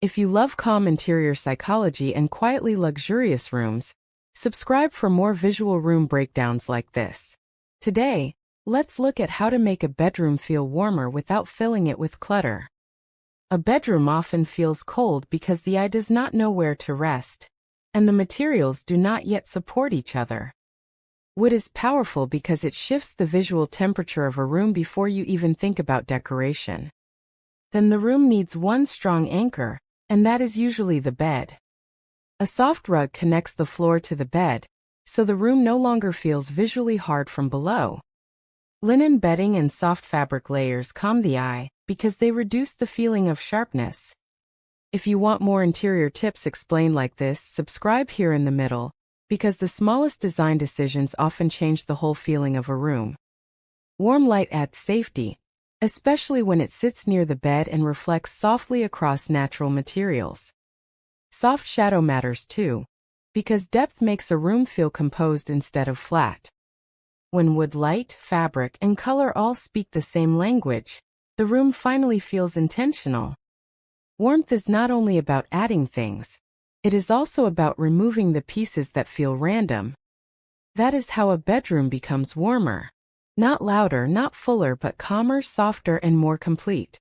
If you love calm interior psychology and quietly luxurious rooms, subscribe for more visual room breakdowns like this. Today, let's look at how to make a bedroom feel warmer without filling it with clutter. A bedroom often feels cold because the eye does not know where to rest, and the materials do not yet support each other. Wood is powerful because it shifts the visual temperature of a room before you even think about decoration. Then the room needs one strong anchor, and that is usually the bed. A soft rug connects the floor to the bed, so the room no longer feels visually hard from below. Linen bedding and soft fabric layers calm the eye because they reduce the feeling of sharpness. If you want more interior tips explained like this, subscribe here in the middle, because the smallest design decisions often change the whole feeling of a room. Warm light adds safety, especially when it sits near the bed and reflects softly across natural materials. Soft shadow matters too, because depth makes a room feel composed instead of flat. When wood, light, fabric, and color all speak the same language, the room finally feels intentional. Warmth is not only about adding things, it is also about removing the pieces that feel random. That is how a bedroom becomes warmer. Not louder, not fuller, but calmer, softer, and more complete.